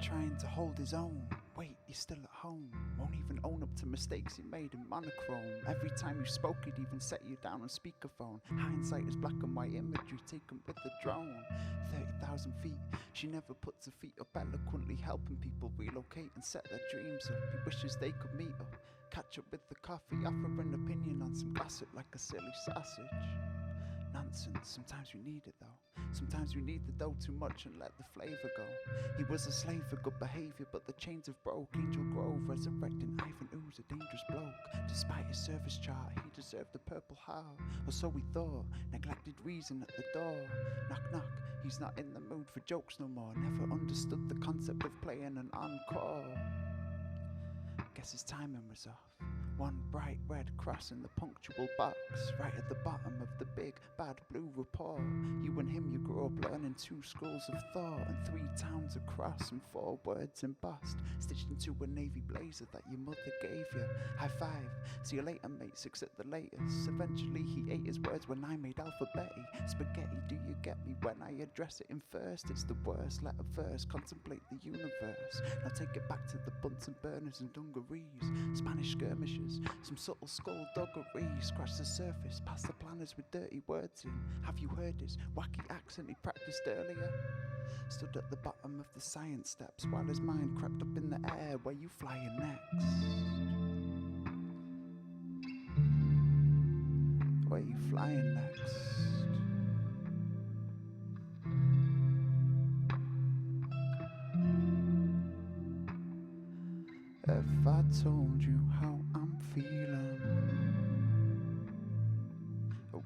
trying to hold his own. Wait, he's still at home. Won't even own up to mistakes he made in monochrome. Every time you spoke, he'd even set you down on speakerphone. Hindsight is black and white imagery taken with the drone. 30,000 feet, she never puts her feet up, eloquently helping people relocate and set their dreams up. He wishes they could meet up, catch up with the coffee, offer an opinion on some gossip like a silly sausage. Nonsense, sometimes we need it though. Sometimes we need the dough too much and let the flavour go. He was a slave for good behaviour, but the chains have broke. Angel Grove, resurrecting Ivan Ooze, a dangerous bloke. Despite his service chart, he deserved the Purple Heart. Or so we thought, neglected reason at the door. Knock knock, he's not in the mood for jokes no more. Never understood the concept of playing an encore. Guess his timing was off. One bright red cross in the punctual box, right at the bottom of the big bad blue report. You and him, you grew up learning 2 schools of thought and 3 towns across and 4 words embossed, stitched into a navy blazer that your mother gave you. High five, see you later mate, 6 at the latest. Eventually he ate his words when I made alphabeti. Spaghetti, do you get me when I address it in first? It's the worst, let a verse contemplate the universe. Now take it back to the Bunsen burners and dungarees, Spanish skirmishes, some subtle skullduggery. Scratch the surface, past the planners with dirty words in. Have you heard his wacky accent he practiced earlier? Stood at the bottom of the science steps while his mind crept up in the air. Where you flying next? Where you flying next? If I told you how I'm feeling,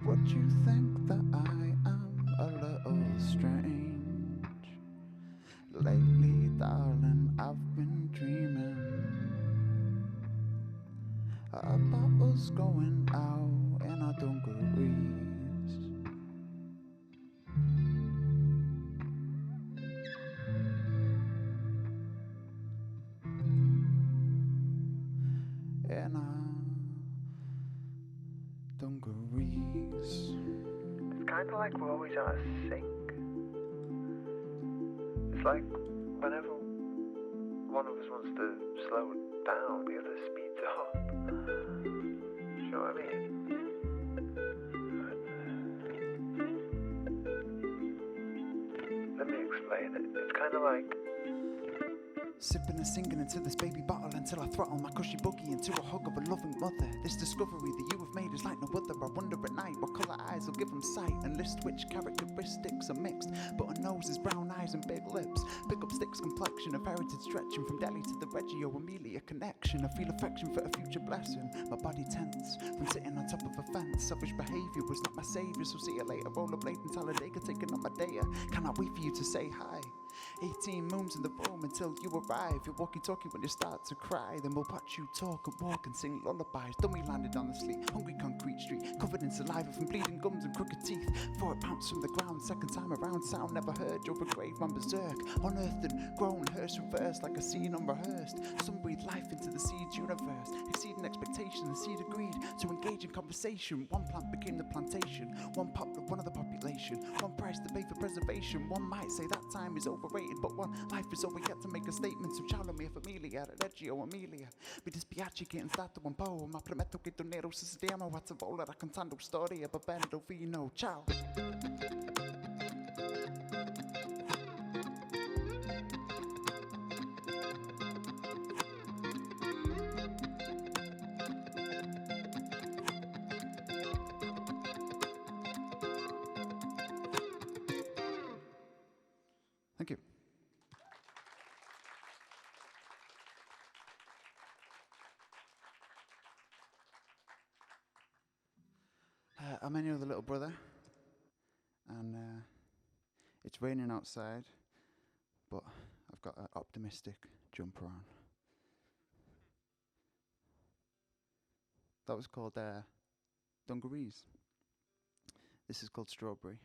would you think that I am a little strange? Lately, darling, I've been dreaming about us going out in our dungarees. In our dungarees. It's kind of like we're always out of sync. It's like whenever one of us wants to slow down, the other speeds up. You know what I mean? Let me explain it. It's kind of like sipping and singing into this baby bottle until I throttle my cushy boogie into a hug of a loving mother. This discovery that you have made is like no other. I wonder at night what colour eyes will give them sight, and list which characteristics are mixed. But a nose is brown eyes and big lips, pick up sticks complexion of heritage stretching from Delhi to the Reggio Emilia connection. I feel affection for a future blessing. My body tense from sitting on top of a fence. Selfish behaviour was not my saviour, so see you later. Rollerblade in Talladega, taking on my day. Cannot wait for you to say hi. 18 moons in the room until you arrive. You're walkie-talkie when you start to cry. Then we'll watch you talk and walk and sing lullabies. Dummy landed on the sleep, hungry concrete street, covered in saliva from bleeding gums and crooked teeth. Before it bounced from the ground, second time around, sound never heard. You're a grave man berserk, unearthed and grown, hearse reversed like a scene unrehearsed. Some breathe life into the seed's universe, exceeding expectation. The seed agreed to engage in conversation. One plant became the plantation, one of the population, one price to pay for preservation. One might say that time is overrated, but one life is all we get to make a statement. So ciao la mia famiglia, Reggio Emilia. Mi dispiace che è stato un po', ma prometto che tornerò se stiamo a tavola raccontando storie, bevendo vino. Ciao. Thank you. I'm Ennio, the little brother, and it's raining outside, but I've got an optimistic jumper on. That was called Dungarees. This is called Strawberry.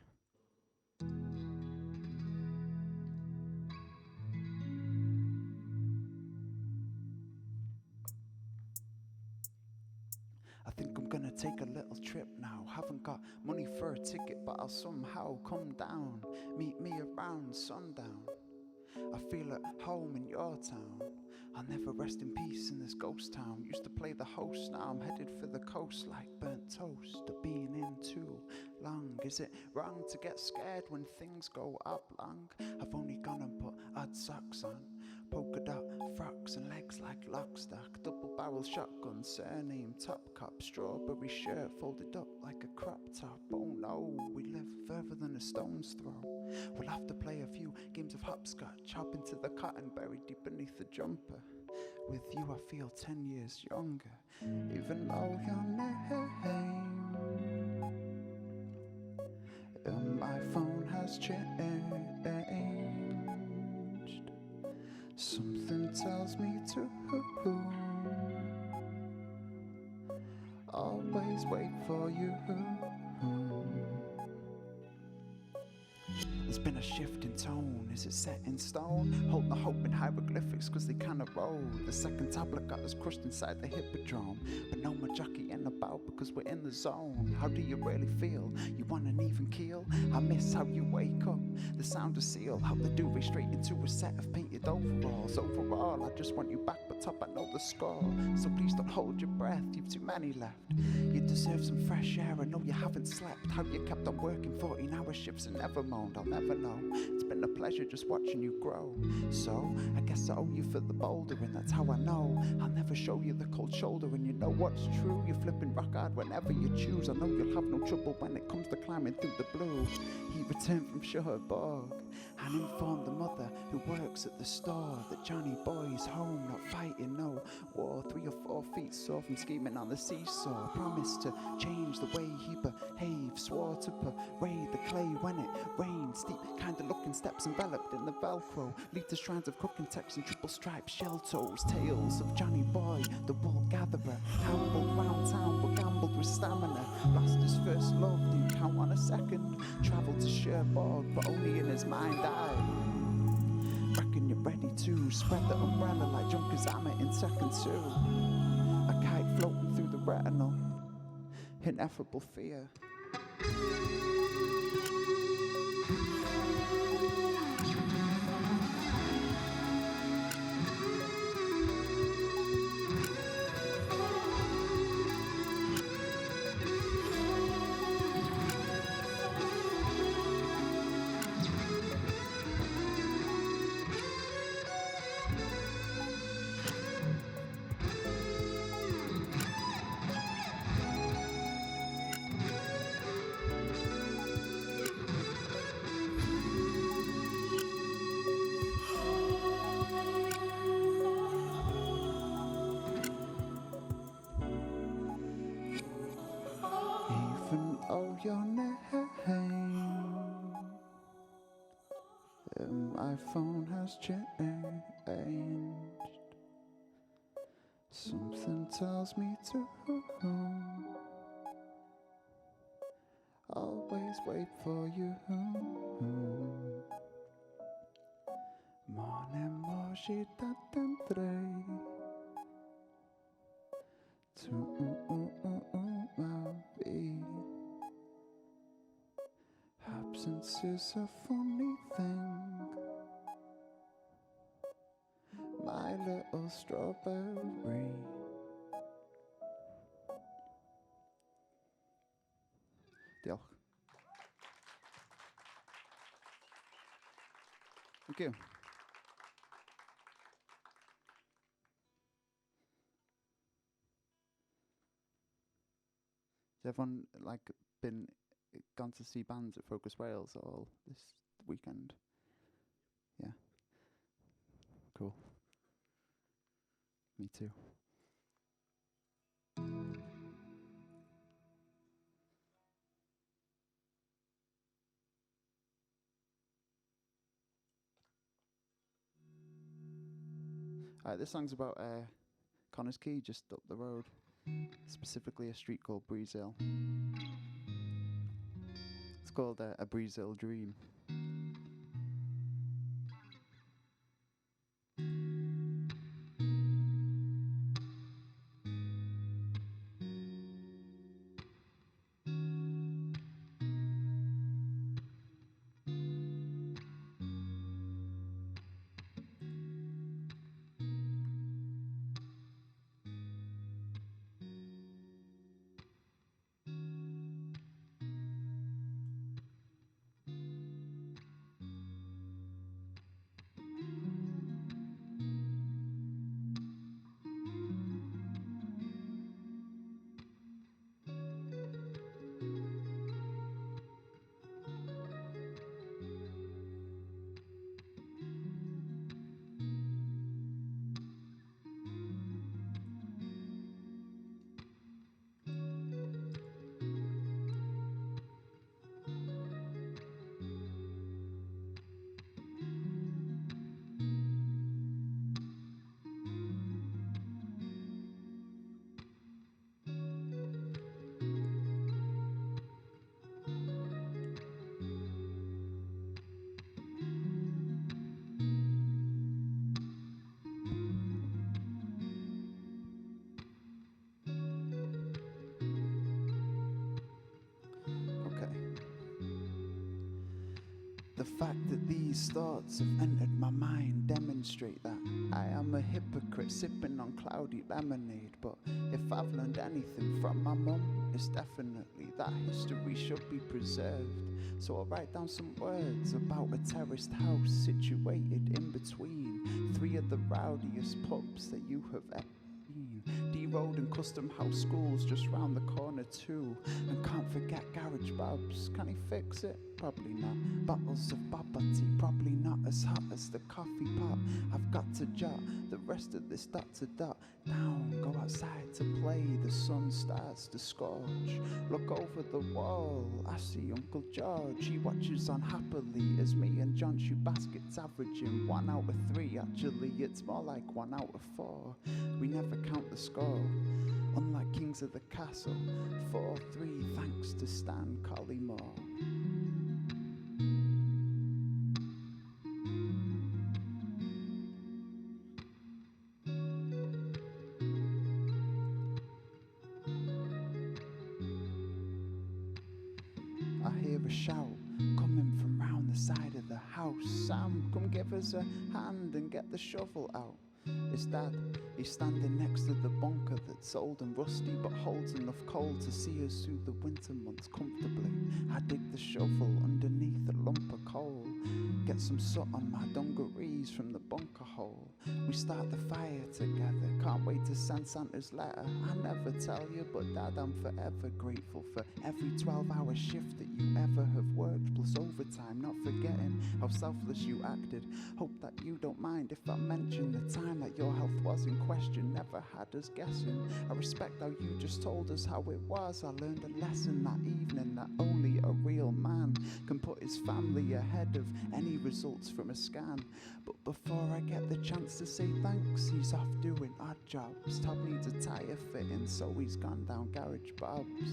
I think I'm gonna take a little trip now. Haven't got money for a ticket, but I'll somehow come down. Meet me around sundown. I feel at home in your town. I'll never rest in peace in this ghost town. Used to play the host, now I'm headed for the coast like burnt toast. Of being in too long. Is it wrong to get scared when things go up long? I've only gone and put odd socks on, polka dot frocks and legs like lockstock, double barrel shotgun, surname top cop, strawberry shirt folded up like a crop top. Oh no, we live further than a stone's throw. We'll have to play a few games of hopscotch, hop into the cotton buried deep beneath the jumper. With you I feel 10 years younger, even though your name and my phone has changed. Something tells me to always wait for you. There's been a shift in tone, is it set in stone? Hold the hope in hieroglyphics cause they cannot roll. The second tablet got us crushed inside the hippodrome, but no more jockeying about because we're in the zone. How do you really feel? You want an even keel? I miss how you wake up, the sound of seal, how the duvet straight into a set of painted overalls. Overall, I just want you back, but top, I know the score. So please don't hold your breath, you've too many left. You deserve some fresh air, I know you haven't slept. How you kept on working 14-hour shifts and never moaned, I'll never know. It's been a pleasure just watching you grow. So I guess I owe you for the bouldering, that's how I know. I'll never show you the cold shoulder, and you know what's true. You're flipping rock hard whenever you choose. I know you'll have no trouble when it comes to climbing through the blue. He returned from Cherbourg and informed the mother who works at the store that Johnny Boy's home, not fighting no war. 3 or 4 feet sore from scheming on the seesaw. Promised to change the way he behaved, swore to parade the clay when it rained. Steep kind of looking steps enveloped in the velcro, lead to shrines of cooking texts and triple striped shell toes. Tales of Johnny Boy, the wool gatherer, hambled round town but gambled with stamina. Lost his first love, didn't count on a second. Travelled to Cherbourg but only in his mind eye. Reckon you're ready to spread the umbrella like Junkers-Amma in second 2. A kite floating through the retinal, ineffable fear. Even though your name and my phone has changed, something tells me to always wait for you. Mon amour, je t'attendrai. To my vie. Absence is a funny thing, my little strawberry. Diolch. Thank you. Has everyone gone to see bands at Focus Wales all this weekend? Yeah. Cool. Me too. This song's about Connors Quay, just up the road. Specifically a street called Breeze Hill. It's called A Breeze Hill Dream. The fact that these thoughts have entered my mind demonstrate that I am a hypocrite sipping on cloudy lemonade. But if I've learned anything from my mum, it's definitely that history should be preserved. So I'll write down some words about a terraced house situated in between three of the rowdiest pubs that you have ever seen. D-Road and Custom House schools just round the corner too. And can't forget Garage Bob's. Can he fix it? Probably not. Bottles of bubble tea, probably not as hot as the coffee pot. I've got to jot the rest of this dot to dot down. Go outside to play, the sun starts to scorch. Look over the wall, I see Uncle George. He watches on happily as me and John shoot baskets, averaging 1 out of 3. Actually, it's more like 1 out of 4. We never count the score, unlike Kings of the Castle. 4-3 thanks to Stan Collymore. I hear a shout coming from round the side of the house. Sam, come give us a hand and get the shovel out. It's Dad, he's standing next to the bunker that's old and rusty but holds enough coal to see us through the winter months comfortably. I dig the shovel underneath a lump of coal, get some soot on my dungarees from the bunker hole. We start the fire together, can't wait to send Santa's letter. I never tell you, but Dad, I'm forever grateful for every 12-hour shift that you ever have worked, plus overtime, not forgetting how selfless you acted. Hope that you don't mind if I mention the time that your health was in question, never had us guessing. I respect how you just told us how it was. I learned a lesson that evening, that only a real man can put his family ahead of any results from a scan. But before I get the chance to say thanks, he's off doing odd jobs. Todd needs a tyre fitting, so he's gone down Garage Bob's.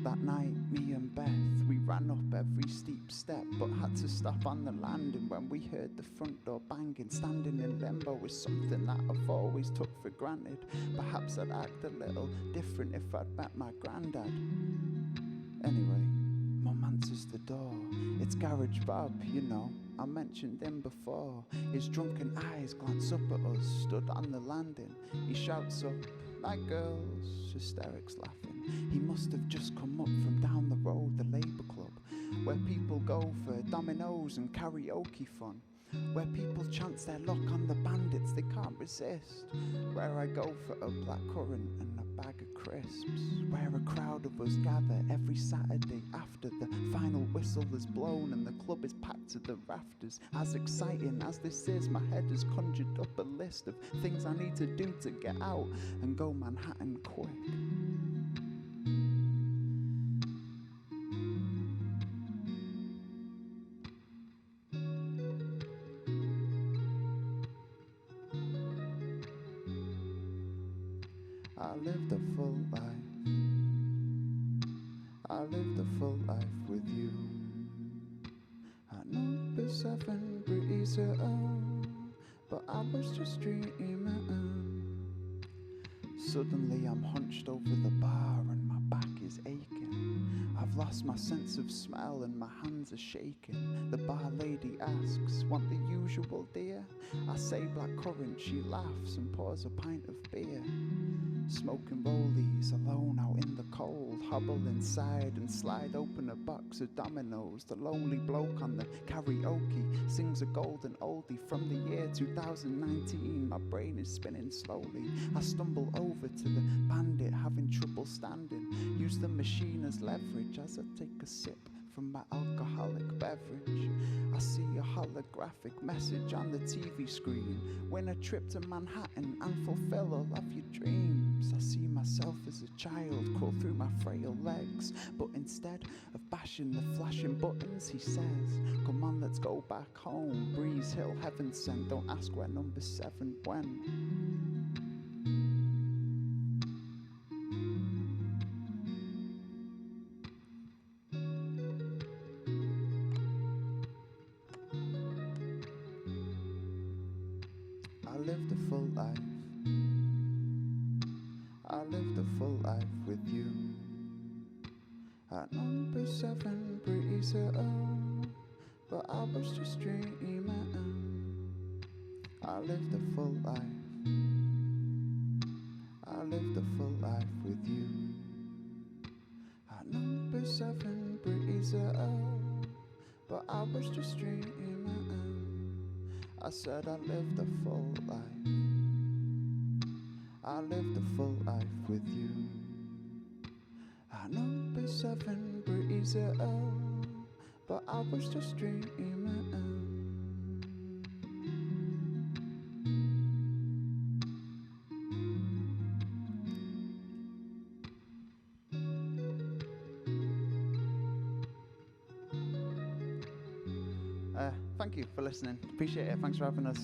That night, me and Beth, we ran up every steep step, but had to stop on the landing when we heard the front door banging. Standing in limbo is something that I've always took for granted. Perhaps I'd act a little different if I'd met my granddad. Anyway, Mum answers the door. It's Garage Bob, you know, I mentioned him before. His drunken eyes glance up at us, stood on the landing. He shouts up, "Night girls," hysterics laughing. He must have just come up from down the road, the Labour Club, where people go for dominoes and karaoke fun, where people chance their luck on the bandits they can't resist, where I go for a blackcurrant and a bag of crisps, where a crowd of us gather every Saturday after the final whistle is blown and the club is packed to the rafters. As exciting as this is, my head has conjured up a list of things I need to do to get out and go Manhattan quick. I lived a full life. I lived a full life with you. I know it's 7 degrees but I was just dreaming. Suddenly I'm hunched over the bar and my back is aching. I've lost my sense of smell and my hands are shaking. The bar lady asks, "Want the usual, dear?" I say blackcurrant, she laughs and pours a pint of beer. Smoking rollies alone out in the cold, hobble inside and slide open a box of dominoes. The lonely bloke on the karaoke sings a golden oldie from the year 2019. My brain is spinning slowly. I stumble over to the bandit having trouble standing. Use the machine as leverage as I take a sip from my alcoholic beverage. I see a holographic message on the TV screen. Win a trip to Manhattan and fulfill all of your dreams. I see myself as a child crawl through my frail legs, but instead of bashing the flashing buttons, he says, "Come on, let's go back home. Breeze Hill, heaven sent. Don't ask where number 7 went." life. I lived a full life with you. At number 7, pretty so, but I was just dreaming. I lived a full life. I lived a full life with you. At number 7, pretty so, but I was just dreaming. I said I lived a full life. I lived a full life with you. At number 7, pretty so, but I was just dreaming. Thank you for listening. Appreciate it. Thanks for having us.